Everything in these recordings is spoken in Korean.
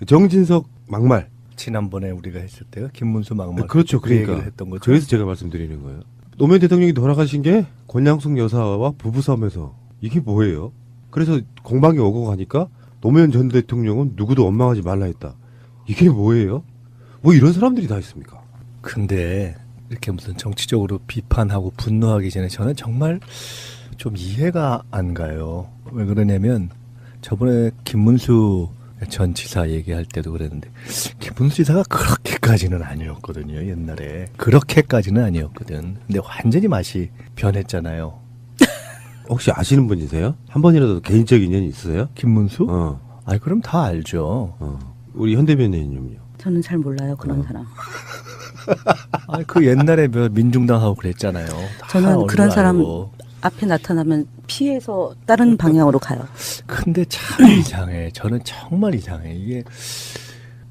정진석 막말. 지난번에 우리가 했을 때가 김문수 막말. 그렇죠. 그러니까 얘기를 했던 거죠. 그래서 제가 말씀드리는 거예요. 노무현 대통령이 돌아가신 게 권양숙 여사와 부부싸움에서 이게 뭐예요? 그래서 공방이 오고 가니까 노무현 전 대통령은 누구도 원망하지 말라 했다. 이게 뭐예요? 뭐 이런 사람들이 다 있습니까? 근데 이렇게 무슨 정치적으로 비판하고 분노하기 전에 저는 정말 좀 이해가 안 가요. 왜 그러냐면 저번에 김문수 전 지사 얘기할 때도 그랬는데 김문수 지사가 그렇게까지는 아니었거든요. 옛날에 그렇게까지는 아니었거든. 근데 완전히 맛이 변했잖아요. 혹시 아시는 분이세요? 한 번이라도 개인적인 인연이 있으세요? 김문수? 아니 그럼 다 알죠. 우리 현대변인님요. 저는 잘 몰라요 그런 사람. 그 옛날에 민중당하고 그랬잖아요. 저는 그런 사람 앞에 나타나면 피해서 다른 방향으로 가요. 근데 참 이상해. 저는 정말 이상해. 이게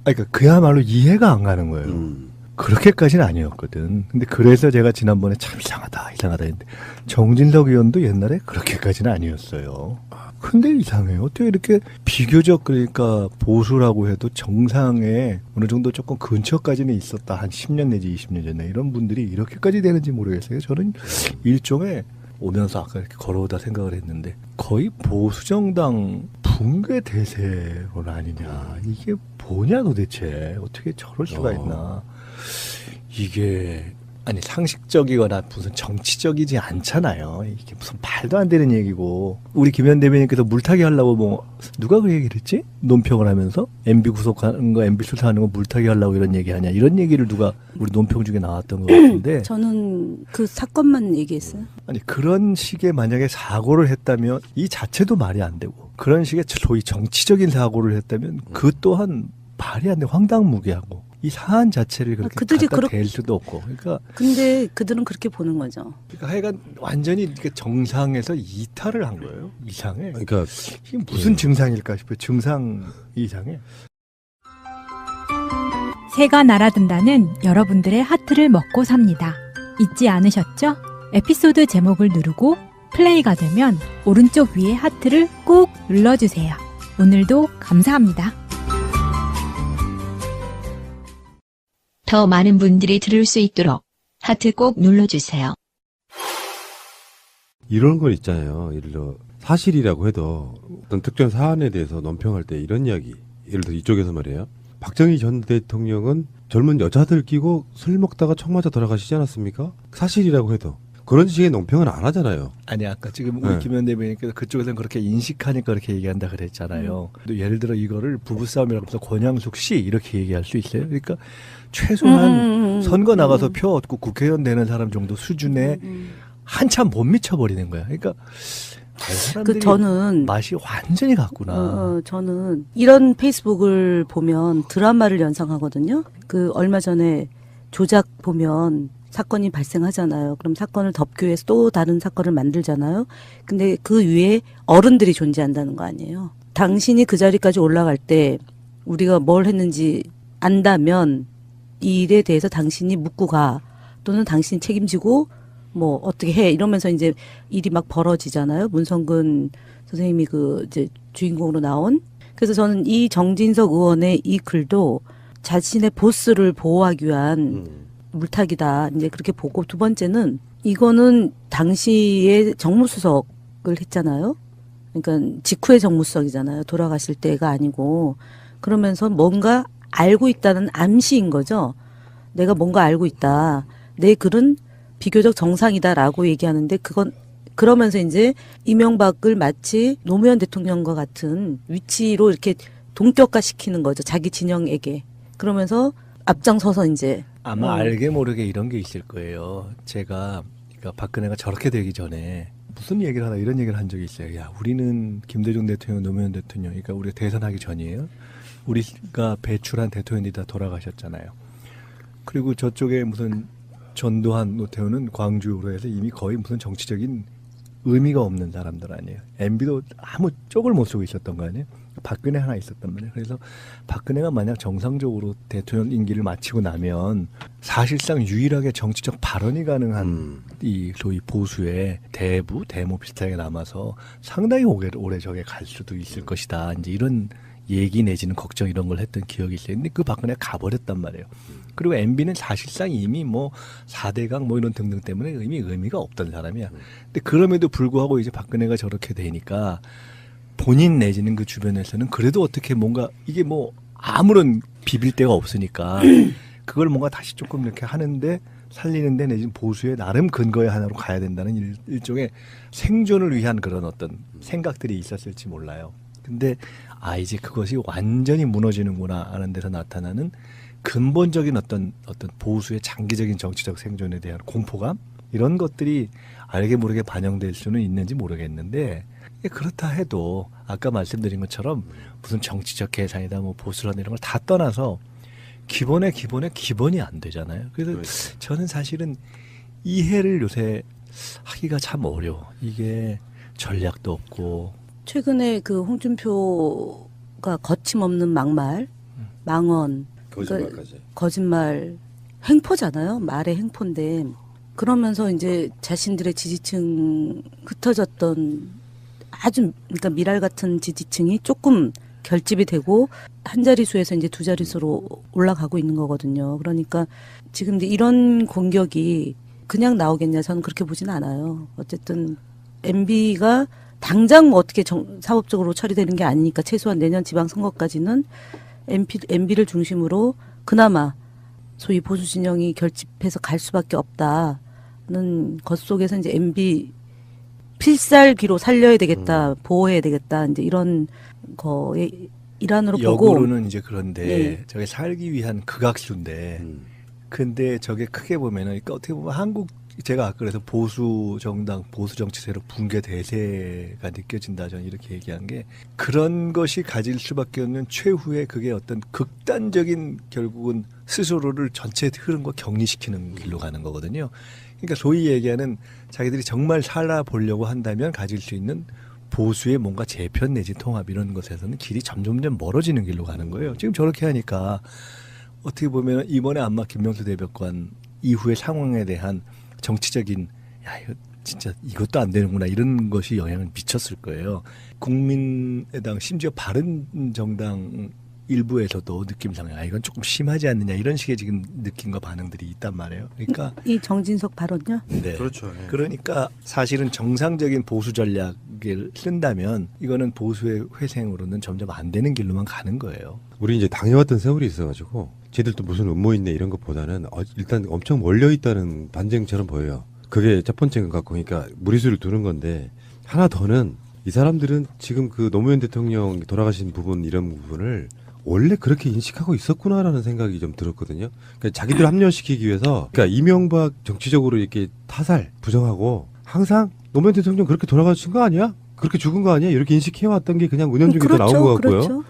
그러니까 그야말로 이해가 안 가는 거예요. 그렇게까지는 아니었거든. 근데 그래서 제가 지난번에 참 이상하다 했는데 정진석 의원도 옛날에 그렇게까지는 아니었어요. 근데 이상해요. 어떻게 이렇게 비교적 그러니까 보수라고 해도 정상에 어느 정도 조금 근처까지는 있었다. 한 10년 내지 20년 전에 이런 분들이 이렇게까지 되는지 모르겠어요. 저는 일종의 오면서 아까 이렇게 걸어오다 생각을 했는데 거의 보수정당 붕괴 대세론 아니냐. 이게 뭐냐 도대체. 어떻게 저럴 수가 있나. 이게 아니 상식적이거나 무슨 정치적이지 않잖아요. 이게 무슨 말도 안 되는 얘기고. 우리 김현 대변인께서 물타기 하려고 뭐 누가 그 얘기를 했지? 논평을 하면서 MB 구속하는 거, MB 수사하는 거 물타기 하려고 이런 얘기하냐. 이런 얘기를 누가 우리 논평 중에 나왔던 것 같은데. 저는 그 사건만 얘기했어요. 아니 그런 식의 만약에 사고를 했다면 이 자체도 말이 안 되고 그런 식의 소위 정치적인 사고를 했다면 그 또한 말이 안 돼. 황당무계하고. 이 사안 자체를 그렇게 그들이 갖다 댈 수도 없고. 그러니까 근데 그들은 그렇게 보는 거죠. 그러니까 하여간 완전히 이렇게 정상에서 이탈을 한 거예요. 이상해. 그러니까 이게 무슨 증상일까 싶어요. 증상 이상해. 새가 날아든다는 여러분들의 하트를 먹고 삽니다. 잊지 않으셨죠? 에피소드 제목을 누르고 플레이가 되면 오른쪽 위에 하트를 꼭 눌러주세요. 오늘도 감사합니다. 더 많은 분들이 들을 수 있도록 하트 꼭 눌러주세요. 이런 건 있잖아요. 예를 들어 사실이라고 해도 어떤 특정 사안에 대해서 논평할 때 이런 이야기. 예를 들어 이쪽에서 말이에요. 박정희 전 대통령은 젊은 여자들 끼고 술 먹다가 총 맞아 돌아가시지 않았습니까? 사실이라고 해도 그런 식의 논평은 안 하잖아요. 아니 아까 지금 우리 김현 대변인께서 그쪽에서는 그렇게 인식하니까 그렇게 얘기한다 그랬잖아요. 또 예를 들어 이거를 부부싸움이라고 해서 권양숙 씨 이렇게 얘기할 수 있어요. 그러니까 최소한 선거 나가서 표 얻고 국회의원 되는 사람 정도 수준에 한참 못 미쳐버리는 거야. 그러니까 사람들이 저는 맛이 완전히 같구나. 저는 이런 페이스북을 보면 드라마를 연상하거든요. 그 얼마 전에 조작 보면 사건이 발생하잖아요. 그럼 사건을 덮기 위해서 또 다른 사건을 만들잖아요. 근데 그 위에 어른들이 존재한다는 거 아니에요. 당신이 그 자리까지 올라갈 때 우리가 뭘 했는지 안다면 이 일에 대해서 당신이 묻고 가. 또는 당신이 책임지고 뭐 어떻게 해. 이러면서 이제 일이 막 벌어지잖아요. 문성근 선생님이 그 이제 주인공으로 나온. 그래서 저는 이 정진석 의원의 이 글도 자신의 보스를 보호하기 위한 물타기다. 이제 그렇게 보고 두 번째는 이거는 당시에 정무수석을 했잖아요. 그러니까 직후의 정무수석이잖아요. 돌아가실 때가 아니고. 그러면서 뭔가 알고 있다는 암시인 거죠. 내가 뭔가 알고 있다. 내 글은 비교적 정상이다라고 얘기하는데 그건 그러면서 이제 이명박을 마치 노무현 대통령과 같은 위치로 이렇게 동격화시키는 거죠. 자기 진영에게. 그러면서 앞장서서 이제 아마 알게 모르게 이런 게 있을 거예요. 제가 그러니까 박근혜가 저렇게 되기 전에 무슨 얘기를 하다 이런 얘기를 한 적이 있어요. 야, 우리는 김대중 대통령, 노무현 대통령, 그러니까 우리가 대선하기 전이에요. 우리가 배출한 대통령이 다 돌아가셨잖아요. 그리고 저쪽에 무슨 전두환, 노태우는 광주로 해서 이미 거의 무슨 정치적인 의미가 없는 사람들 아니에요. MB도 아무 쪽을 못 쓰고 있었던 거 아니에요. 박근혜 하나 있었단 말이에요. 그래서 박근혜가 만약 정상적으로 대통령 임기를 마치고 나면 사실상 유일하게 정치적 발언이 가능한 이 소위 보수의 대모 비슷하게 남아서 상당히 오래 저게 갈 수도 있을 것이다. 이제 이런 얘기 내지는 걱정 이런 걸 했던 기억이 있어요. 근데 그 박근혜가 가버렸단 말이에요. 그리고 MB는 사실상 이미 뭐 4대강 뭐 이런 등등 때문에 의미가 없던 사람이야. 근데 그럼에도 불구하고 이제 박근혜가 저렇게 되니까 본인 내지는 그 주변에서는 그래도 어떻게 뭔가 이게 뭐 아무런 비빌 데가 없으니까 그걸 뭔가 다시 조금 이렇게 하는데 살리는데 내지는 보수의 나름 근거의 하나로 가야 된다는 일종의 생존을 위한 그런 어떤 생각들이 있었을지 몰라요. 근데 이제 그것이 완전히 무너지는구나 하는 데서 나타나는 근본적인 어떤 보수의 장기적인 정치적 생존에 대한 공포감 이런 것들이 알게 모르게 반영될 수는 있는지 모르겠는데 그렇다 해도 아까 말씀드린 것처럼 무슨 정치적 계산이다 뭐 보수라는 이런 걸 다 떠나서 기본이 안 되잖아요. 그래서 그렇죠. 저는 사실은 이해를 요새 하기가 참 어려워. 이게 전략도 없고 최근에 그 홍준표가 거침없는 막말, 망언, 거짓말까지. 거짓말 행포잖아요. 말의 행포인데 그러면서 이제 자신들의 지지층 흩어졌던 아주 그러니까 미랄 같은 지지층이 조금 결집이 되고 한 자릿수에서 이제 두 자릿수로 올라가고 있는 거거든요. 그러니까 지금 이제 이런 공격이 그냥 나오겠냐 저는 그렇게 보진 않아요. 어쨌든 MB가 당장 뭐 어떻게 사법적으로 처리되는 게 아니니까 최소한 내년 지방선거까지는 MB를 중심으로 그나마 소위 보수 진영이 결집해서 갈 수밖에 없다는 것 속에서 이제 MB 필살기로 살려야 되겠다, 보호해야 되겠다, 이제 이런 거의 일환으로 보고. 역으로는 이제 그런데 네. 저게 살기 위한 극악수인데, 근데 저게 크게 보면은, 그러니까 어떻게 보면 한국 제가 아까 그래서 보수 정당, 보수 정치 세력 붕괴 대세가 느껴진다 저는 이렇게 얘기한 게 그런 것이 가질 수밖에 없는 최후의 그게 어떤 극단적인 결국은 스스로를 전체 흐름과 격리시키는 길로 가는 거거든요. 그러니까 소위 얘기하는 자기들이 정말 살아보려고 한다면 가질 수 있는 보수의 뭔가 재편 내지 통합 이런 것에서는 길이 점점점 멀어지는 길로 가는 거예요. 지금 저렇게 하니까 어떻게 보면 이번에 아마 김명수 대법관 이후의 상황에 대한 정치적인 이거 진짜 이것도 안 되는구나 이런 것이 영향을 미쳤을 거예요. 국민의당 심지어 바른정당 일부에서도 느낌상 이건 조금 심하지 않느냐 이런 식의 지금 느낌과 반응들이 있단 말이에요. 그러니까 이 정진석 발언요? 네. 그렇죠. 예. 그러니까 사실은 정상적인 보수 전략을 쓴다면 이거는 보수의 회생으로는 점점 안 되는 길로만 가는 거예요. 우리 이제 당해왔던 세월이 있어가지고 쟤들도 무슨 음모 있네 이런 것보다는 일단 엄청 몰려 있다는 반증처럼 보여요. 그게 첫 번째인 것 같고, 그러니까 무리수를 두는 건데 하나 더는 이 사람들은 지금 그 노무현 대통령 돌아가신 부분 이런 부분을 원래 그렇게 인식하고 있었구나라는 생각이 좀 들었거든요. 그러니까 자기들 합리화시키기 위해서, 그러니까 이명박 정치적으로 이렇게 타살 부정하고 항상 노무현 대통령 그렇게 돌아가신 거 아니야? 그렇게 죽은 거 아니야? 이렇게 인식해왔던 게 그냥 은연중에 나온 것 같고요. 그렇죠.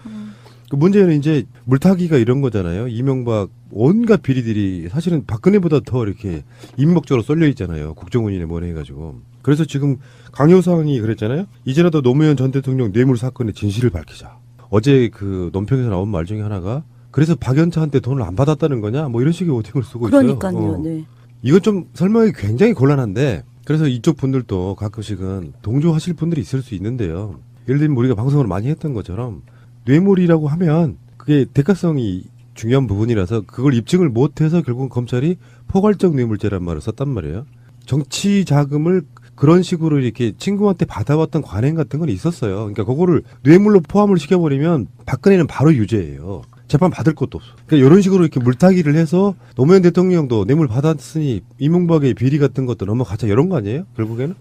그 문제는 이제 물타기가 이런 거잖아요. 이명박 온갖 비리들이 사실은 박근혜보다 더 이렇게 임목적으로 쏠려 있잖아요. 국정원이네 뭐네 해가지고. 그래서 지금 강효상이 그랬잖아요. 이제라도 노무현 전 대통령 뇌물 사건의 진실을 밝히자. 어제 그 논평에서 나온 말 중에 하나가 그래서 박연차한테 돈을 안 받았다는 거냐? 뭐 이런 식의 오팅을 쓰고 있어요. 그러니까요. 네. 이건 좀 설명이 굉장히 곤란한데, 그래서 이쪽 분들도 가끔씩은 동조하실 분들이 있을 수 있는데요. 예를 들면 우리가 방송을 많이 했던 것처럼 뇌물이라고 하면 그게 대가성이 중요한 부분이라서 그걸 입증을 못해서 결국 검찰이 포괄적 뇌물죄란 말을 썼단 말이에요. 정치 자금을 그런 식으로 이렇게 친구한테 받아왔던 관행 같은 건 있었어요. 그러니까 그거를 뇌물로 포함을 시켜버리면 박근혜는 바로 유죄예요. 재판 받을 것도 없어. 그러니까 이런 식으로 이렇게 물타기를 해서 노무현 대통령도 뇌물 받았으니 이명박의 비리 같은 것도 넘어가자 이런 거 아니에요? 결국에는?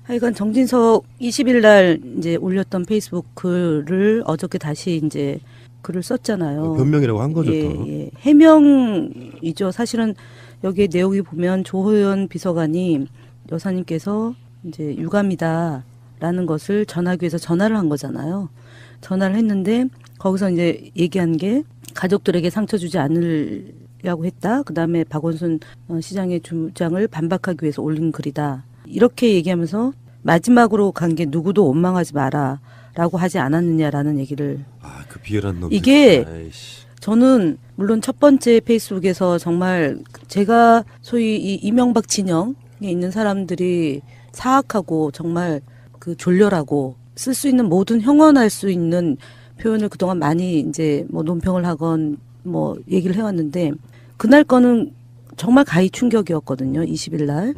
하여간 정진석 20일 날 이제 올렸던 페이스북 글을 어저께 다시 이제 글을 썼잖아요. 변명이라고 한 거죠. 예, 또. 예. 해명이죠. 사실은 여기에 내용이 보면 조호연 비서관이 여사님께서 이제 유감이다라는 것을 전하기 위해서 전화를 한 거잖아요. 전화를 했는데 거기서 이제 얘기한 게 가족들에게 상처 주지 않으려고 했다. 그다음에 박원순 시장의 주장을 반박하기 위해서 올린 글이다. 이렇게 얘기하면서 마지막으로 간 게 누구도 원망하지 마라라고 하지 않았느냐라는 얘기를. 그 비열한 놈. 이게 아이씨. 저는 물론 첫 번째 페이스북에서 정말 제가 소위 이 이명박 진영에 있는 사람들이 사악하고 정말 그 졸렬하고 쓸 수 있는 모든 형언할 수 있는 표현을 그동안 많이 이제 뭐 논평을 하건 뭐 얘기를 해왔는데 그날 거는 정말 가히 충격이었거든요. 20일 날.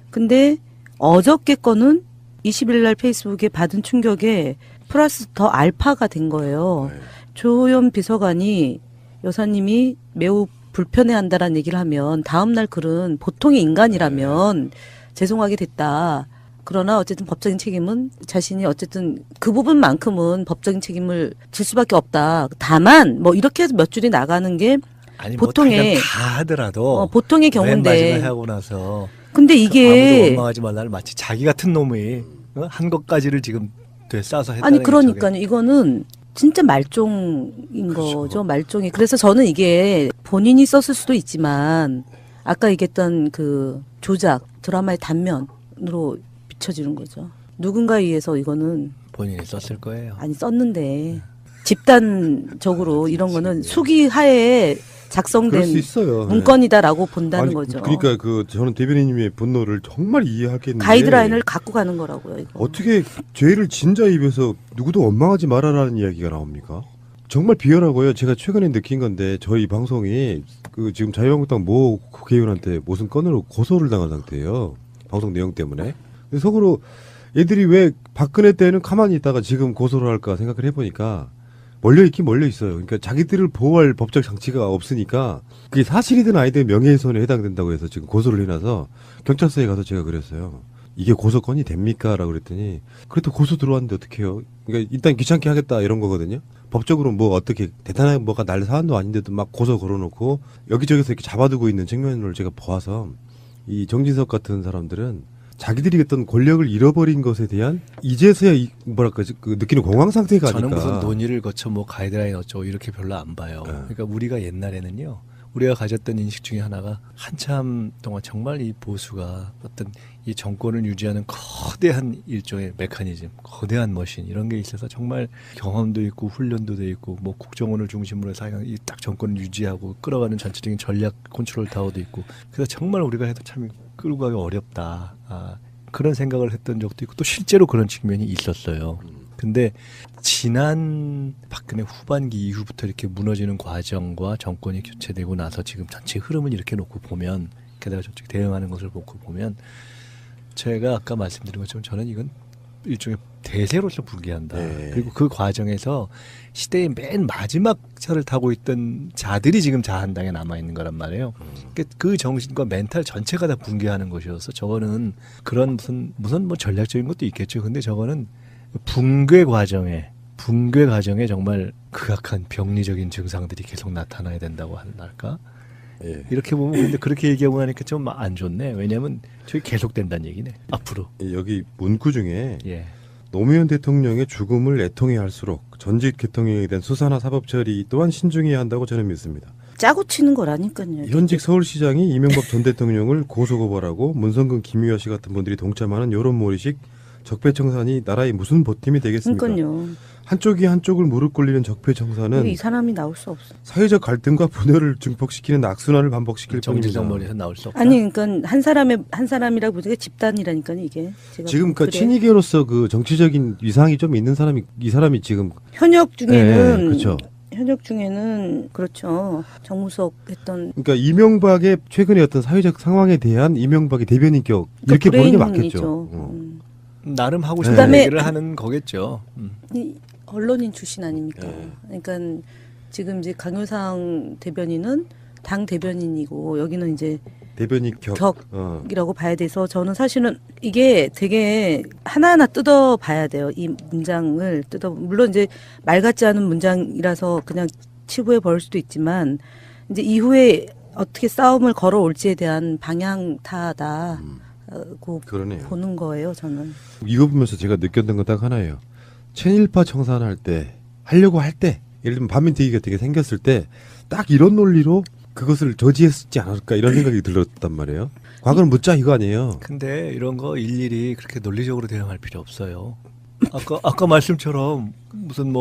근데 어저께 거는 20일 날 페이스북에 받은 충격에 플러스 더 알파가 된 거예요. 네. 조현 비서관이 여사님이 매우 불편해한다라는 얘기를 하면 다음날 글은 보통의 인간이라면 죄송하게 됐다. 그러나 어쨌든 법적인 책임은 자신이 어쨌든 그 부분만큼은 법적인 책임을 질 수밖에 없다. 다만 뭐 이렇게 해서 몇 줄이 나가는 게 아니 보통의 뭐 다 하더라도 보통의 맨 마지막에 경우인데 하고 나서 근데 아무도 이게 원망하지 말라는 마치 자기 같은 놈이 한 것까지를 지금 되싸서 했다는 아니 게 그러니까요. 이거는 진짜 말종인 거죠. 말종이. 그래서 저는 이게 본인이 썼을 수도 있지만 아까 얘기했던 그 조작 드라마의 단면으로 비춰지는 거죠. 누군가에 의해서 이거는 본인이 썼을 거예요. 아니 썼는데 집단적으로 이런 거는 수기 하에 그럴 수 작성된 있어요. 문건이다라고 본다는 아니, 거죠. 그러니까 그 저는 대변인님의 분노를 정말 이해하겠는데 가이드라인을 갖고 가는 거라고요. 이거. 어떻게 죄를 진자 입에서 누구도 원망하지 말아라는 이야기가 나옵니까? 정말 비열하고요. 제가 최근에 느낀 건데 저희 방송이 그 지금 자유한국당 모 국회의원한테 무슨 건으로 고소를 당한 상태예요. 방송 내용 때문에. 근데 속으로 얘들이 왜 박근혜 때는 가만히 있다가 지금 고소를 할까 생각을 해보니까 몰려 있긴 몰려 있어요. 그러니까 자기들을 보호할 법적 장치가 없으니까 그게 사실이든 아니든 명예훼손에 해당된다고 해서 지금 고소를 해놔서 경찰서에 가서 제가 그랬어요. 이게 고소건이 됩니까? 라고 그랬더니 그래도 고소 들어왔는데 어떡해요. 그러니까 일단 귀찮게 하겠다 이런 거거든요. 법적으로 뭐 어떻게 대단하게 뭐가 날 사안도 아닌데도 막 고소 걸어놓고 여기저기서 이렇게 잡아두고 있는 측면을 제가 보아서 이 정진석 같은 사람들은 자기들이 어떤 권력을 잃어버린 것에 대한 이제서야 뭐랄까 그 느끼는 공황 상태가 저는 아닐까. 무슨 논의를 거쳐 뭐 가이드라인 어쩌고 이렇게 별로 안 봐요. 네. 그러니까 우리가 옛날에는요. 우리가 가졌던 인식 중에 하나가 한참 동안 정말 이 보수가 어떤 이 정권을 유지하는 거대한 일종의 메커니즘, 거대한 머신 이런 게 있어서 정말 경험도 있고 훈련도 돼 있고 뭐 국정원을 중심으로 해서 이 딱 정권을 유지하고 끌어가는 전체적인 전략 컨트롤 타워도 있고 그래서 정말 우리가 해도 참 끌고 가기 어렵다. 그런 생각을 했던 적도 있고 또 실제로 그런 측면이 있었어요. 근데 지난 박근혜 후반기 이후부터 이렇게 무너지는 과정과 정권이 교체되고 나서 지금 전체 흐름을 이렇게 놓고 보면 게다가 저쪽 대응하는 것을 놓고 보면 제가 아까 말씀드린 것처럼 저는 이건 일종의 대세로서 불기한다. 네. 그리고 그 과정에서 시대의 맨 마지막 차를 타고 있던 자들이 지금 자한당에 남아있는 거란 말이에요. 그러니까 그 정신과 멘탈 전체가 다 붕괴하는 것이어서 저거는 그런 무슨 뭐 전략적인 것도 있겠죠. 근데 저거는 붕괴 과정에 정말 극악한 병리적인 증상들이 계속 나타나야 된다고 할까? 예. 이렇게 보면 근데 그렇게 얘기하고 나니까 좀 안 좋네. 왜냐하면 저게 계속된다는 얘기네. 앞으로. 여기 문구 중에 예. 노무현 대통령의 죽음을 애통해 할수록 전직 대통령에 대한 수사나 사법 처리 또한 신중해야 한다고 저는 믿습니다. 짜고 치는 거라니까요. 현직 서울시장이 이명박 전 대통령을 고소고발하고 문성근 김유아 씨 같은 분들이 동참하는 여론몰이식 적폐청산이 나라의 무슨 보탬이 되겠습니까? 그러니까요. 한쪽이 한쪽을 무릎 꿇리는 적폐청산은 이 사람이 나올 수 없어. 사회적 갈등과 분열을 증폭시키는 악순환을 반복시킬 정진석 뿐입니다. 머리에서 나올 수 없다. 아니 그러니까 한 사람이라 보니까 집단이라니까요 이게. 제가 지금 그 그래. 친이계로서 그 정치적인 위상이 좀 있는 사람이 이 사람이 지금 현역 중에는 그렇죠. 현역 중에는 그렇죠. 정무석 했던 그러니까 이명박의 최근의 어떤 사회적 상황에 대한 이명박의 대변인격 이렇게 그 보는 게 브레인이죠. 맞겠죠. 나름 하고 싶은 그다음에- 얘기를 하는 거겠죠. 이 언론인 출신 아닙니까? 네. 그러니까 지금 이제 강효상 대변인은 당 대변인이고 여기는 이제 대변인격. 격이라고 봐야 돼서 저는 사실은 이게 되게 하나하나 뜯어 봐야 돼요. 이 문장을 물론 이제 말 같지 않은 문장이라서 그냥 치부해 버릴 수도 있지만 이제 이후에 어떻게 싸움을 걸어올지에 대한 방향타다고 그러네요. 보는 거예요. 저는. 이거 보면서 제가 느꼈던 건 딱 하나예요. 친일파 청산할 때 하려고 할 때 예를 들면 반민특위 같은 게 생겼을 때 딱 이런 논리로 그것을 저지했지 않을까 이런 생각이 들었단 말이에요. 과거는 묻자 이거 아니에요. 근데 이런 거 일일이 그렇게 논리적으로 대응할 필요 없어요. 아까 말씀처럼 무슨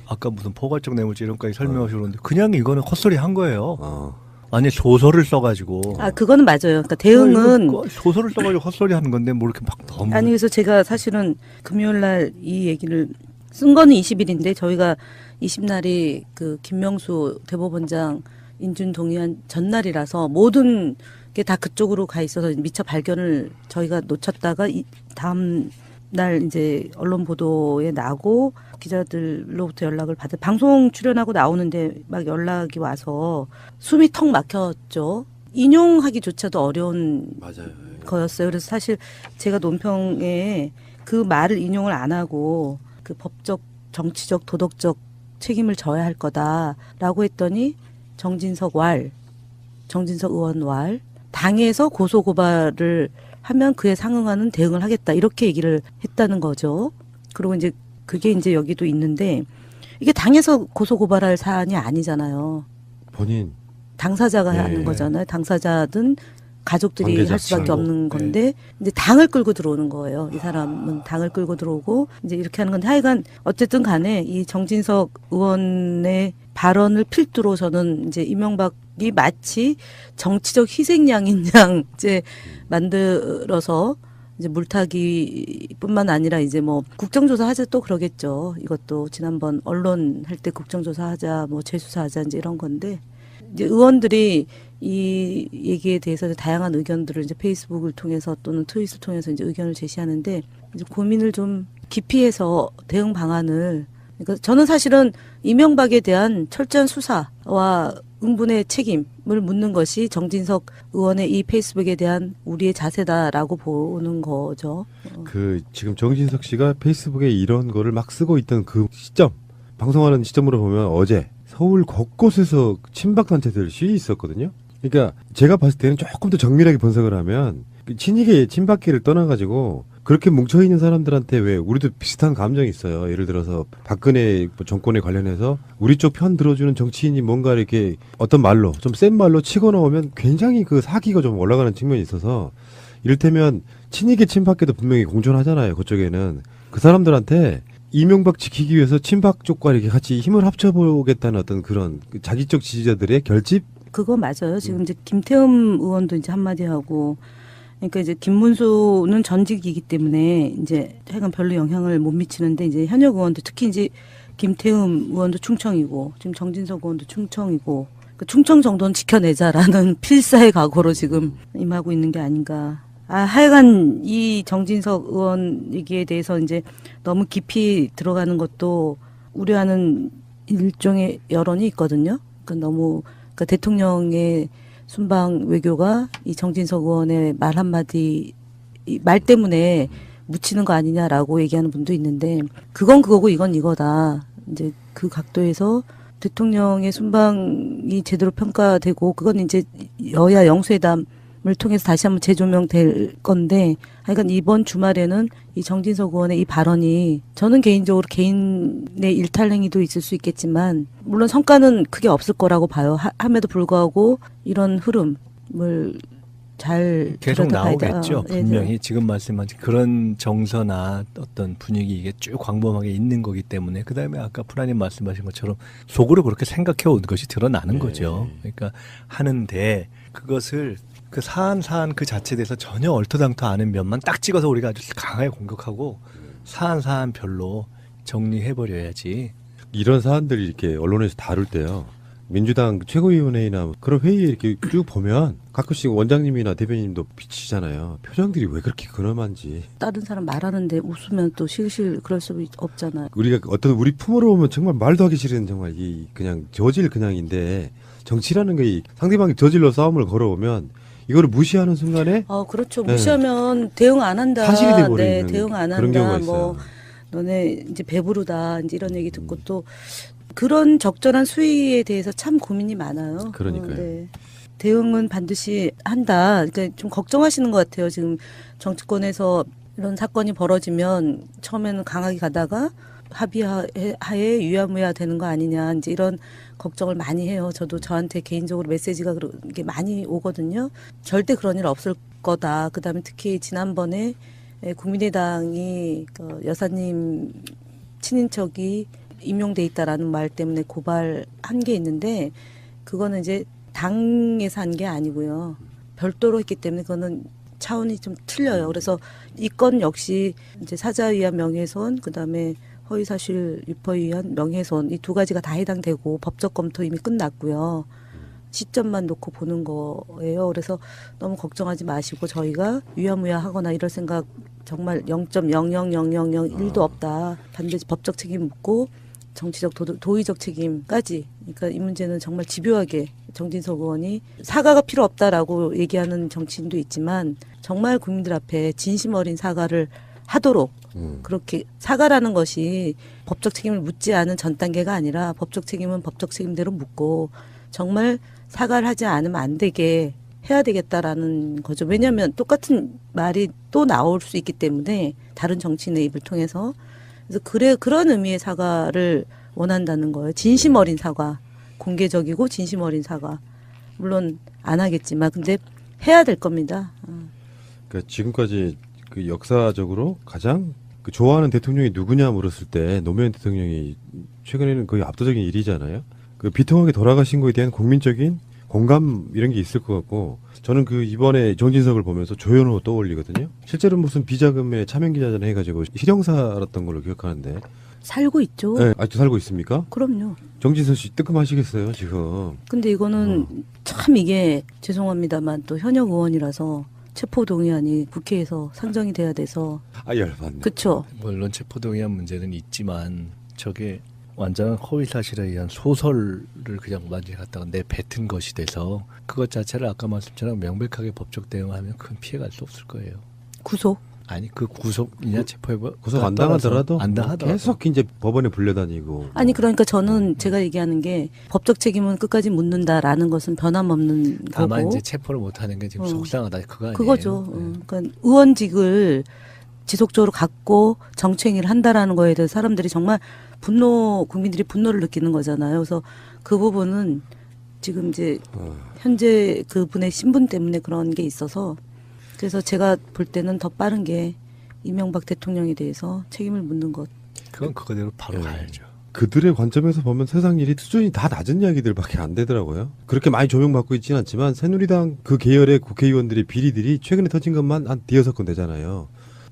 아까 무슨 포괄적 뇌물죄 이런 거까지 설명하시고 그러는데 그냥 이거는 헛소리 한 거예요. 아니 소설을 써가지고. 그거는 맞아요. 그러니까 대응은 소설을 써가지고 헛소리 하는 건데 뭐 이렇게 막 너무. 아니 그래서 제가 사실은 금요일 날 이 얘기를 쓴 거는 20일인데 저희가 20날이 그 김명수 대법원장 인준 동의한 전날이라서 모든 게 다 그쪽으로 가 있어서 미처 발견을 저희가 놓쳤다가 다음 날 이제 언론 보도에 나고 기자들로부터 연락을 받아 방송 출연하고 나오는데 막 연락이 와서 숨이 턱 막혔죠. 인용하기조차도 어려운 맞아요. 거였어요. 그래서 사실 제가 논평에 그 말을 인용을 안 하고 그 법적, 정치적, 도덕적 책임을 져야 할 거다라고 했더니 정진석 의원 당에서 고소고발을 하면 그에 상응하는 대응을 하겠다 이렇게 얘기를 했다는 거죠. 그리고 이제 그게 이제 여기도 있는데 이게 당에서 고소고발할 사안이 아니잖아요. 본인 당사자가 네. 하는 거잖아요. 당사자든 가족들이 관계자, 할 수밖에 친구. 없는 건데 이제 당을 끌고 들어오는 거예요. 이 사람은 당을 끌고 들어오고 이제 이렇게 하는 건데 하여간 어쨌든 간에 이 정진석 의원의 발언을 필두로 저는 이제 이명박이 마치 정치적 희생양인 양 이제 만들어서 이제 물타기뿐만 아니라 이제 뭐 국정조사 하자 또 그러겠죠. 이것도 지난번 언론 할 때 국정조사 하자 뭐 재수사 하자 이제 이런 건데 이제 의원들이 이 얘기에 대해서 다양한 의견들을 이제 페이스북을 통해서 또는 트윗을 통해서 이제 의견을 제시하는데 이제 고민을 좀 깊이 해서 대응 방안을 그러니까 저는 사실은 이명박에 대한 철저한 수사와 응분의 책임을 묻는 것이 정진석 의원의 이 페이스북에 대한 우리의 자세다라고 보는 거죠. 그 지금 정진석 씨가 페이스북에 이런 거를 막 쓰고 있던 그 시점 방송하는 시점으로 보면 어제 서울 곳곳에서 친박 단체들 시위 있었거든요. 그러니까 제가 봤을 때는 조금 더 정밀하게 분석을 하면 친이계 친박계를 떠나가지고 그렇게 뭉쳐있는 사람들한테 왜 우리도 비슷한 감정이 있어요. 예를 들어서 박근혜 정권에 관련해서 우리 쪽 편 들어주는 정치인이 뭔가 이렇게 어떤 말로 좀 센 말로 치고 나오면 굉장히 그 사기가 좀 올라가는 측면이 있어서 이를테면 친이계 친박계도 분명히 공존하잖아요. 그쪽에는 그 사람들한테 이명박 지키기 위해서 친박 쪽과 이렇게 같이 힘을 합쳐보겠다는 어떤 그런 자기적 지지자들의 결집? 그거 맞아요. 지금 이제 김태흠 의원도 이제 한마디 하고 그러니까 이제 김문수는 전직이기 때문에 이제 하여간 별로 영향을 못 미치는데 이제 현역 의원도 특히 이제 김태흠 의원도 충청이고 지금 정진석 의원도 충청이고 그 충청 정도는 지켜내자라는 필사의 각오로 지금 임하고 있는 게 아닌가. 하여간 이 정진석 의원 얘기에 대해서 이제 너무 깊이 들어가는 것도 우려하는 일종의 여론이 있거든요. 그러니까 너무 그러니까 대통령의 순방 외교가 이 정진석 의원의 말 한마디 말 때문에 묻히는 거 아니냐라고 얘기하는 분도 있는데 그건 그거고 이건 이거다. 이제 그 각도에서 대통령의 순방이 제대로 평가되고 그건 이제 여야 영수회담을 통해서 다시 한번 재조명될 건데 하여간 이번 주말에는 이 정진석 의원의 이 발언이 저는 개인적으로 개인의 일탈행위도 있을 수 있겠지만 물론 성과는 크게 없을 거라고 봐요. 함에도 불구하고 이런 흐름을 잘 계속 들여다봐야 돼. 나오겠죠. 분명히 지금 말씀하신 그런 정서나 어떤 분위기 이게 쭉 광범하게 있는 거기 때문에 그다음에 아까 프라님 말씀하신 것처럼 속으로 그렇게 생각해 온 것이 드러나는 거죠. 그러니까 하는데 그것을 그 사안 그 자체에 대해서 전혀 얼토당토 않은 면만 딱 찍어서 우리가 아주 강하게 공격하고 사안 별로 정리해버려야지. 이런 사안들이 이렇게 언론에서 다룰 때요. 민주당 최고위원회의나 그런 회의에 이렇게 쭉 보면 가끔씩 원장님이나 대변인도 비치잖아요. 표정들이 왜 그렇게 근엄한지. 다른 사람 말하는데 웃으면 또 실실 그럴 수 없잖아요. 우리가 어떤 우리 품으로 오면 정말 말도 하기 싫은 정말 이 그냥 저질 그냥인데 정치라는 게 상대방이 저질로 싸움을 걸어오면 이거를 무시하는 순간에 그렇죠. 무시하면 대응 안 한다. 사실이 돼버리는 대응 안 그런 경우가 한다. 있어요. 뭐 너네 이제 배부르다. 이제 이런 얘기 듣고 또 그런 적절한 수위에 대해서 참 고민이 많아요. 그러니까요. 대응은 반드시 한다. 그러니까 좀 걱정하시는 것 같아요. 지금 정치권에서 이런 사건이 벌어지면 처음에는 강하게 가다가 합의하에 유야무야 되는 거 아니냐. 이제 이런 걱정을 많이 해요. 저도 저한테 개인적으로 메시지가 그런 게 많이 오거든요. 절대 그런 일 없을 거다. 그다음에 특히 지난번에 국민의당이 그 여사님 친인척이 임용돼 있다라는 말 때문에 고발한 게 있는데 그거는 이제 당에서 한 게 아니고요. 별도로 했기 때문에 그거는 차원이 좀 틀려요. 그래서 이 건 역시 이제 사자에 의한 명예훼손, 그다음에 허위사실 유포에 의한 명예훼손 이 두 가지가 다 해당되고 법적 검토 이미 끝났고요. 시점만 놓고 보는 거예요. 그래서 너무 걱정하지 마시고 저희가 유야무야하거나 이럴 생각 정말 0.0000001도 없다. 반드시 법적 책임 묻고 정치적 도의적 책임까지. 그러니까 이 문제는 정말 집요하게 정진석 의원이 사과가 필요 없다라고 얘기하는 정치인도 있지만 정말 국민들 앞에 진심 어린 사과를 하도록 그렇게 사과라는 것이 법적 책임을 묻지 않은 전 단계가 아니라 법적 책임은 법적 책임대로 묻고 정말 사과를 하지 않으면 안 되게 해야 되겠다라는 거죠. 왜냐하면 똑같은 말이 또 나올 수 있기 때문에 다른 정치인의 입을 통해서 그래서 그런 의미의 사과를 원한다는 거예요. 진심 어린 사과, 공개적이고 진심 어린 사과. 물론 안 하겠지만 근데 해야 될 겁니다. 그러니까 지금까지 그 역사적으로 가장 그 좋아하는 대통령이 누구냐 물었을 때 노무현 대통령이 최근에는 거의 압도적인 일이잖아요. 그 비통하게 돌아가신 거에 대한 국민적인 공감 이런 게 있을 것 같고 저는 그 이번에 정진석을 보면서 조현호 떠올리거든요. 실제로 무슨 비자금에 차명 기자전 해가지고 실형사였던 걸로 기억하는데 살고 있죠. 네, 아직도 살고 있습니까? 그럼요. 정진석 씨 뜨끔하시겠어요 지금. 근데 이거는 참 이게 죄송합니다만 또 현역 의원이라서 체포동의안이 국회에서 상정이 돼야 돼서 열받네. 그렇죠. 물론 체포동의안 문제는 있지만 저게 완전 허위사실에 의한 소설을 그냥 완전히 갖다가 내뱉은 것이 돼서 그것 자체를 아까 말씀처럼 명백하게 법적 대응하면 큰 피해갈 수 없을 거예요. 구속? 아니 그 구속이냐 체포해 구속 안 당하더라도 안 당하더라도 계속 이제 법원에 불려다니고. 아니 그러니까 저는 제가 얘기하는 게 법적 책임은 끝까지 묻는다라는 것은 변함없는 다만 거고. 이제 체포를 못하는 게 지금 속상하다 그거 아니에요. 그거죠. 네. 그러니까 의원직을 지속적으로 갖고 정치행위를 한다라는 거에 대해서 사람들이 정말 국민들이 분노를 느끼는 거잖아요. 그래서 그 부분은 지금 이제 현재 그분의 신분 때문에 그런 게 있어서 그래서 제가 볼 때는 더 빠른 게 이명박 대통령에 대해서 책임을 묻는 것. 그건 그거대로 바로 가야죠. 그들의 관점에서 보면 세상 일이 수준이 다 낮은 이야기들밖에 안 되더라고요. 그렇게 많이 조명받고 있지는 않지만 새누리당 그 계열의 국회의원들의 비리들이 최근에 터진 것만 한 5-6건 되잖아요.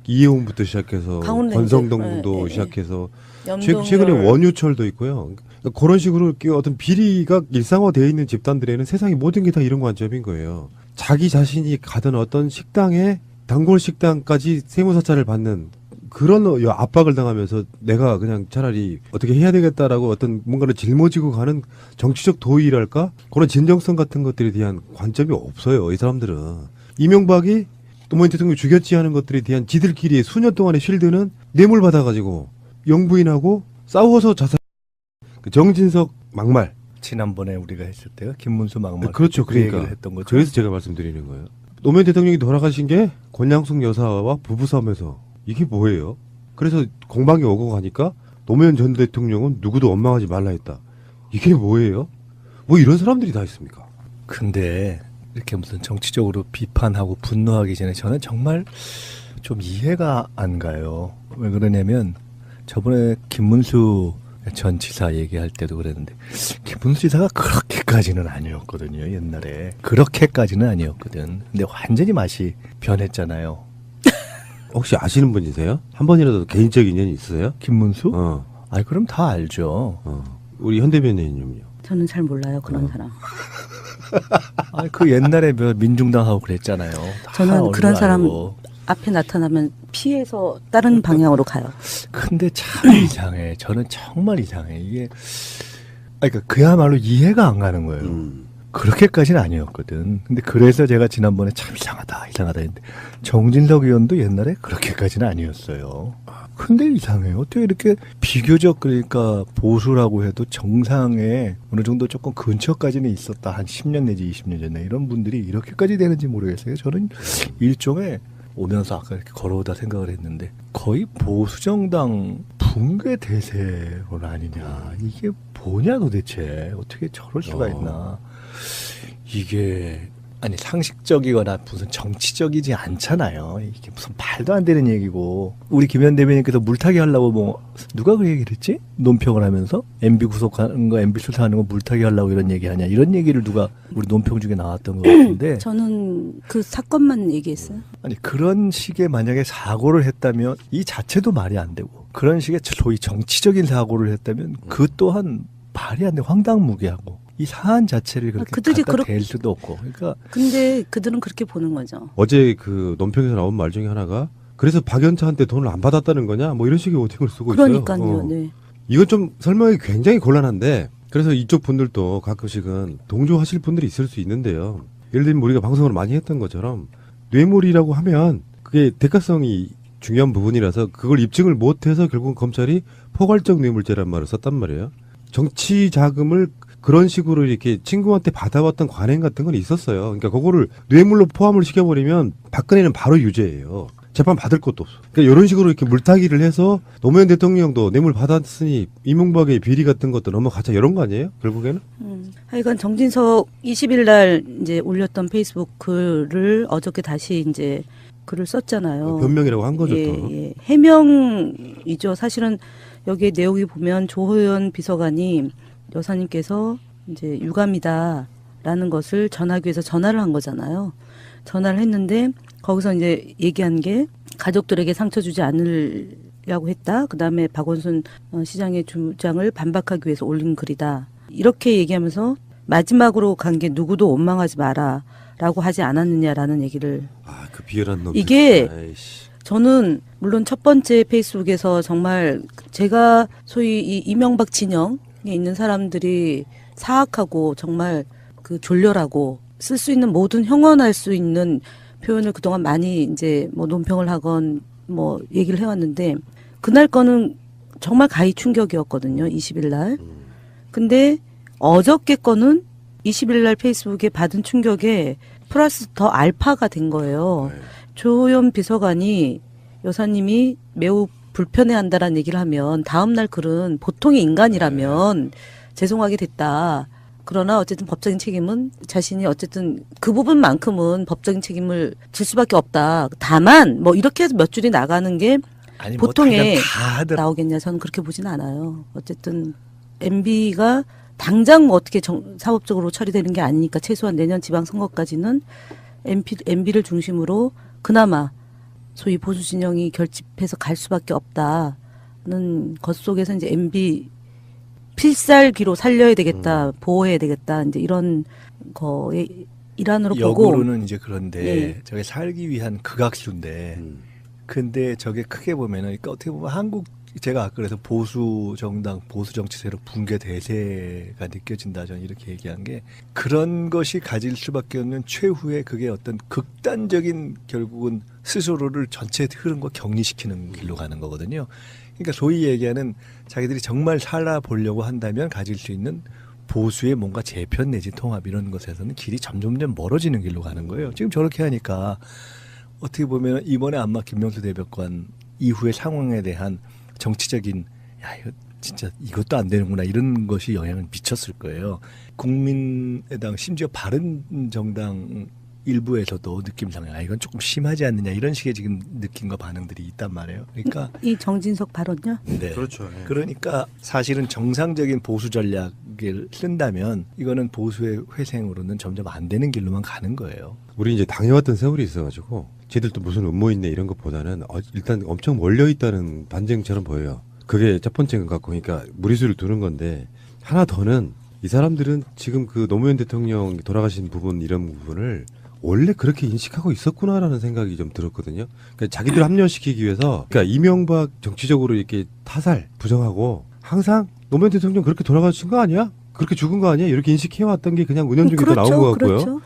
이해웅부터 시작해서 권성동도 시작해서 최근에 원유철도 있고요. 그러니까 그런 식으로 어떤 비리가 일상화되어 있는 집단들에는 세상의 모든 게 다 이런 관점인 거예요. 자기 자신이 가던 어떤 식당에 단골 식당까지 세무사찰을 받는 그런 압박을 당하면서 내가 그냥 차라리 어떻게 해야 되겠다라고 어떤 뭔가를 짊어지고 가는 정치적 도의랄까? 그런 진정성 같은 것들에 대한 관점이 없어요. 이 사람들은. 이명박이 노무현 대통령이 죽였지 하는 것들에 대한 지들끼리의 수년 동안의 쉴드는 뇌물 받아가지고 영부인하고 싸워서 자살. 정진석 막말. 지난번에 우리가 했을 때가 김문수 막말. 그렇죠. 그 그러니까 얘기를 했던 거죠. 그래서 제가 말씀드리는 거예요. 노무현 대통령이 돌아가신 게 권양숙 여사와 부부싸움에서 이게 뭐예요? 그래서 공방이 오고 가니까 노무현 전 대통령은 누구도 원망하지 말라 했다. 이게 뭐예요? 뭐 이런 사람들이 다 있습니까? 근데 이렇게 무슨 정치적으로 비판하고 분노하기 전에 저는 정말 좀 이해가 안 가요. 왜 그러냐면 저번에 김문수 전 지사 얘기할 때도 그랬는데 김문수 지사가 그렇게까지는 아니었거든요. 옛날에 그렇게까지는 아니었거든. 근데 완전히 맛이 변했잖아요. 혹시 아시는 분이세요? 한 번이라도 개인적 인연이 있으세요? 김문수? 아니 그럼 다 알죠. 우리 현대변인님요. 저는 잘 몰라요 그런 사람. 아니 그 옛날에 민중당하고 그랬잖아요. 저는 그런 사람 앞에 나타나면 피해서 다른 방향으로 가요. 근데 참 이상해. 저는 정말 이상해. 이게 그러니까 그야말로 이해가 안 가는 거예요. 그렇게까지는 아니었거든. 근데 그래서 제가 지난번에 참 이상하다 했는데 정진석 의원도 옛날에 그렇게까지는 아니었어요. 근데 이상해요. 어떻게 이렇게 비교적 그러니까 보수라고 해도 정상에 어느 정도 조금 근처까지는 있었다. 한 10년 내지 20년 전에 이런 분들이 이렇게까지 되는지 모르겠어요. 저는 일종의 오면서 아까 이렇게 걸어오다 생각을 했는데 거의 보수정당 붕괴 대세론 아니냐. 이게 뭐냐 도대체. 어떻게 저럴 수가 있나. 이게 아니 상식적이거나 무슨 정치적이지 않잖아요. 이게 무슨 말도 안 되는 얘기고. 우리 김현 대변인께서 물타기 하려고 뭐 누가 그 얘기를 했지? 논평을 하면서 MB 구속하는 거, MB 수사하는 거 물타기 하려고 이런 얘기하냐. 이런 얘기를 누가 우리 논평 중에 나왔던 것 같은데. 저는 그 사건만 얘기했어요. 아니 그런 식의 만약에 사고를 했다면 이 자체도 말이 안 되고 그런 식의 소위 정치적인 사고를 했다면 그 또한 말이 안 돼. 황당무계하고. 이 사안 자체를 그렇게 그들이 갖다 댈 수도 없고. 그러니까 근데 그들은 그렇게 보는 거죠. 어제 그 논평에서 나온 말 중에 하나가 그래서 박연차한테 돈을 안 받았다는 거냐? 뭐 이런 식의 오팅을 쓰고 그러니까요. 있어요. 네. 이건 좀 설명이 굉장히 곤란한데 그래서 이쪽 분들도 가끔씩은 동조하실 분들이 있을 수 있는데요. 예를 들면 우리가 방송을 많이 했던 것처럼 뇌물이라고 하면 그게 대가성이 중요한 부분이라서 그걸 입증을 못해서 결국 검찰이 포괄적 뇌물죄란 말을 썼단 말이에요. 정치 자금을 그런 식으로 이렇게 친구한테 받아왔던 관행 같은 건 있었어요. 그러니까 그거를 뇌물로 포함을 시켜버리면 박근혜는 바로 유죄예요. 재판 받을 것도 없어. 그러니까 이런 식으로 이렇게 물타기를 해서 노무현 대통령도 뇌물 받았으니 이명박의 비리 같은 것도 넘어가자 이런 거 아니에요? 결국에는? 하여간 정진석 20일 날 이제 올렸던 페이스북 글을 어저께 다시 이제 글을 썼잖아요. 변명이라고 한 거죠. 예, 또. 예. 해명이죠. 사실은 여기에 내용이 보면 조호연 비서관이 여사님께서 이제 유감이다라는 것을 전하기 위해서 전화를 한 거잖아요. 전화를 했는데 거기서 이제 얘기한 게 가족들에게 상처 주지 않으려고 했다. 그다음에 박원순 시장의 주장을 반박하기 위해서 올린 글이다. 이렇게 얘기하면서 마지막으로 간 게 누구도 원망하지 마라라고 하지 않았느냐라는 얘기를. 아, 그 비열한 놈. 이게 아이씨. 저는 물론 첫 번째 페이스북에서 정말 제가 소위 이 이명박 진영에 있는 사람들이 사악하고 정말 그 졸렬하고 쓸 수 있는 모든 형언할 수 있는 표현을 그동안 많이 이제 뭐 논평을 하건 뭐 얘기를 해왔는데 그날 거는 정말 가히 충격이었거든요. 20일 날. 근데 어저께 거는 20일 날 페이스북에 받은 충격에 플러스 더 알파가 된 거예요. 네. 조호연 비서관이 여사님이 매우 불편해한다라는 얘기를 하면 다음날 글은 보통의 인간이라면 죄송하게 됐다. 그러나 어쨌든 법적인 책임은 자신이 어쨌든 그 부분만큼은 법적인 책임을 질 수밖에 없다. 다만 뭐 이렇게 해서 몇 줄이 나가는 게 아니 보통에 뭐 다 하더라. 나오겠냐. 저는 그렇게 보진 않아요. 어쨌든 MB가 당장 뭐 어떻게 사법적으로 처리되는 게 아니니까 최소한 내년 지방선거까지는 MB를 중심으로 그나마 소위 보수 진영이 결집해서 갈 수밖에 없다는 것 속에서 이제 MB 필살기로 살려야 되겠다, 보호해야 되겠다, 이제 이런 거의 일환으로 보고. 역으로는 이제 그런데 예. 저게 살기 위한 극악수인데, 근데 저게 크게 보면은, 그러니까 어떻게 보면 한국 제가 아까 그래서 보수 정당, 보수 정치 세력 붕괴 대세가 느껴진다 저는 이렇게 얘기한 게 그런 것이 가질 수밖에 없는 최후의 그게 어떤 극단적인 결국은 스스로를 전체 흐름과 격리시키는 길로 가는 거거든요. 그러니까 소위 얘기하는 자기들이 정말 살아보려고 한다면 가질 수 있는 보수의 뭔가 재편 내지 통합 이런 것에서는 길이 점점점 멀어지는 길로 가는 거예요. 지금 저렇게 하니까 어떻게 보면 이번에 아마 김명수 대법관 이후의 상황에 대한 정치적인 야 이거 진짜 이것도 안 되는구나 이런 것이 영향을 미쳤을 거예요. 국민의당 심지어 바른정당 일부에서도 느낌상 아 이건 조금 심하지 않느냐 이런 식의 지금 느낌과 반응들이 있단 말이에요. 그러니까 이 정진석 발언요? 네. 그렇죠. 예. 그러니까 사실은 정상적인 보수 전략을 쓴다면 이거는 보수의 회생으로는 점점 안 되는 길로만 가는 거예요. 우리 이제 당해왔던 세월이 있어가지고 쟤들도 무슨 음모 있네 이런 것보다는 일단 엄청 몰려 있다는 반증처럼 보여요. 그게 첫 번째인 것 같고, 그러니까 무리수를 두는 건데 하나 더는 이 사람들은 지금 그 노무현 대통령 돌아가신 부분 이런 부분을 원래 그렇게 인식하고 있었구나라는 생각이 좀 들었거든요. 그러니까 자기들 합리화시키기 위해서 그러니까 이명박 정치적으로 이렇게 타살 부정하고 항상 노무현 대통령 그렇게 돌아가신 거 아니야? 그렇게 죽은 거 아니야? 이렇게 인식해왔던 게 그냥 은연중에 나온 것 같고요. 그렇죠.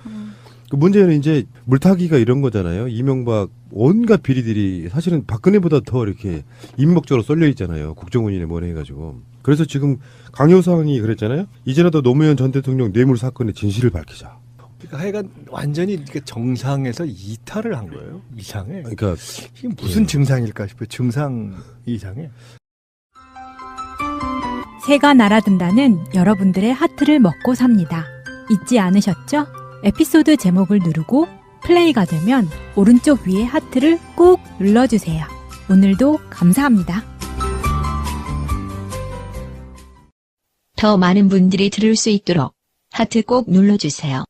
그 문제는 이제 물타기가 이런 거잖아요. 이명박 온갖 비리들이 사실은 박근혜보다 더 이렇게 임목적으로 쏠려 있잖아요. 국정원이네 뭐네 해가지고. 그래서 지금 강효상이 그랬잖아요. 이제라도 노무현 전 대통령 뇌물 사건의 진실을 밝히자. 그러니까 하여간 완전히 이렇게 정상에서 이탈을 한 거예요. 이상해. 그러니까 이게 무슨 예. 증상일까 싶어요. 증상 이상해. 새가 날아든다는 여러분들의 하트를 먹고 삽니다. 잊지 않으셨죠? 에피소드 제목을 누르고 플레이가 되면 오른쪽 위에 하트를 꾹 눌러주세요. 오늘도 감사합니다. 더 많은 분들이 들을 수 있도록 하트 꼭 눌러주세요.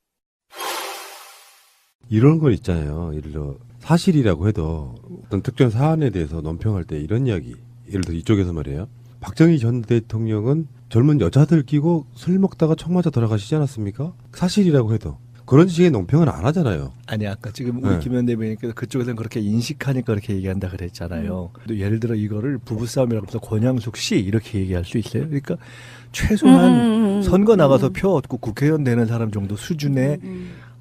이런 건 있잖아요. 예를 들어 사실이라고 해도 어떤 특정 사안에 대해서 논평할 때 이런 이야기. 예를 들어 이쪽에서 말이에요. 박정희 전 대통령은 젊은 여자들 끼고 술 먹다가 총 맞아 돌아가시지 않았습니까? 사실이라고 해도 그런 식의 논평은 안 하잖아요. 아니 아까 지금 우리 네. 김현 대변인께서 그쪽에서는 그렇게 인식하니까 그렇게 얘기한다 그랬잖아요. 또 예를 들어 이거를 부부싸움이라고 해서 권양숙 씨 이렇게 얘기할 수 있어요. 그러니까 최소한 선거 나가서 표 얻고 국회의원 되는 사람 정도 수준에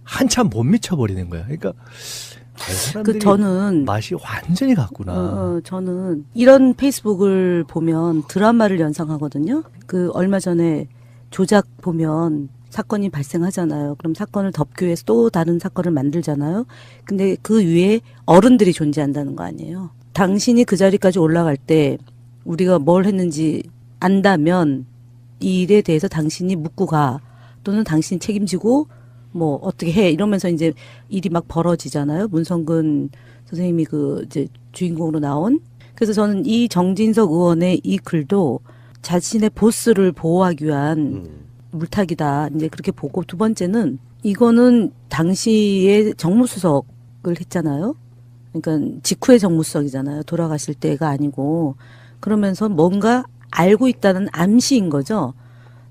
한참 못 미쳐버리는 거야. 그러니까 사람들이 저는 맛이 완전히 같구나. 저는 이런 페이스북을 보면 드라마를 연상하거든요. 그 얼마 전에 조작 보면 사건이 발생하잖아요. 그럼 사건을 덮기 위해서 또 다른 사건을 만들잖아요. 근데 그 위에 어른들이 존재한다는 거 아니에요. 당신이 그 자리까지 올라갈 때 우리가 뭘 했는지 안다면 이 일에 대해서 당신이 묻고 가, 또는 당신이 책임지고 뭐 어떻게 해, 이러면서 이제 일이 막 벌어지잖아요. 문성근 선생님이 그 이제 주인공으로 나온. 그래서 저는 이 정진석 의원의 이 글도 자신의 보스를 보호하기 위한 물타기다, 이제 그렇게 보고, 두 번째는 이거는 당시에 정무수석을 했잖아요. 그러니까 직후의 정무수석이잖아요. 돌아가실 때가 아니고. 그러면서 뭔가 알고 있다는 암시인 거죠.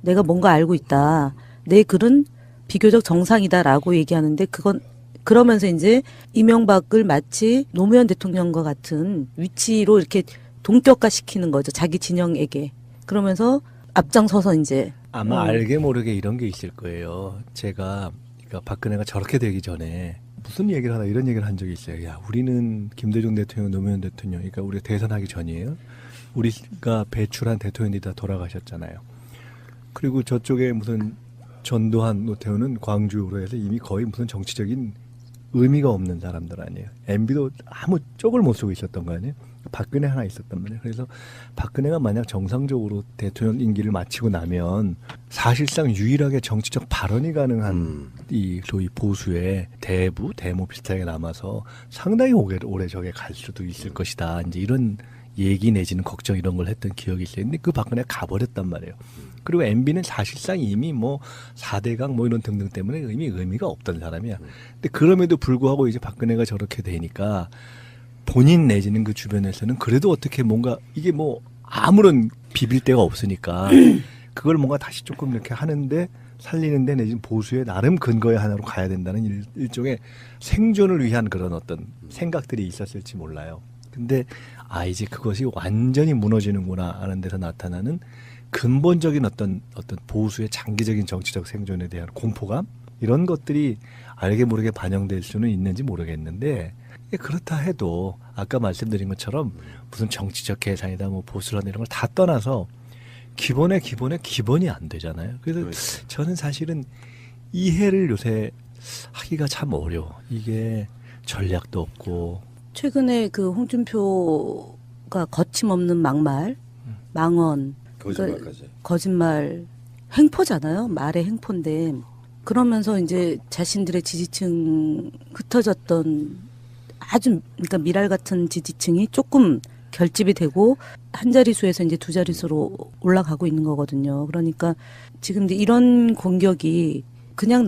내가 뭔가 알고 있다. 내 글은 비교적 정상이다라고 얘기하는데, 그건 그러면서 이제 이명박을 마치 노무현 대통령과 같은 위치로 이렇게 동격화 시키는 거죠. 자기 진영에게. 그러면서 앞장서서 이제 아마 알게 모르게 이런 게 있을 거예요. 제가 그러니까 박근혜가 저렇게 되기 전에 무슨 얘기를 하나 이런 얘기를 한 적이 있어요. 야, 우리는 김대중 대통령, 노무현 대통령, 그러니까 우리가 대선하기 전이에요. 우리가 배출한 대통령이 다 돌아가셨잖아요. 그리고 저쪽에 무슨 전두환, 노태우는 광주로 해서 이미 거의 무슨 정치적인 의미가 없는 사람들 아니에요. MB도 아무 쪽을 못 쓰고 있었던 거 아니에요. 박근혜 하나 있었단 말이에요. 그래서 박근혜가 만약 정상적으로 대통령 임기를 마치고 나면 사실상 유일하게 정치적 발언이 가능한 이 소위 보수의 대부, 대모 비슷하게 남아서 상당히 오래 저게 갈 수도 있을 것이다. 이제 이런 얘기 내지는 걱정 이런 걸 했던 기억이 있어요. 근데 그 박근혜가 가버렸단 말이에요. 그리고 MB는 사실상 이미 뭐 4대강 뭐 이런 등등 때문에 의미가 없던 사람이야. 근데 그럼에도 불구하고 이제 박근혜가 저렇게 되니까 본인 내지는 그 주변에서는 그래도 어떻게 뭔가 이게 뭐 아무런 비빌 데가 없으니까 그걸 뭔가 다시 조금 이렇게 하는데 살리는데 내지는 보수의 나름 근거의 하나로 가야 된다는 일종의 생존을 위한 그런 어떤 생각들이 있었을지 몰라요. 근데 이제 그것이 완전히 무너지는구나 하는 데서 나타나는 근본적인 어떤 보수의 장기적인 정치적 생존에 대한 공포감, 이런 것들이 알게 모르게 반영될 수는 있는지 모르겠는데, 그렇다 해도 아까 말씀드린 것처럼 무슨 정치적 계산이다 뭐 보수라는 이런 걸 다 떠나서 기본이 안 되잖아요. 그래서 그렇죠. 저는 사실은 이해를 요새 하기가 참 어려워. 이게 전략도 없고. 최근에 그 홍준표가 거침없는 막말, 망언, 거짓말까지. 거짓말 횡포잖아요. 말의 횡포인데, 그러면서 이제 자신들의 지지층 흩어졌던 아주 그러니까 미랄 같은 지지층이 조금 결집이 되고 한 자릿수에서 이제 두 자릿수로 올라가고 있는 거거든요. 그러니까 지금 이제 이런 공격이 그냥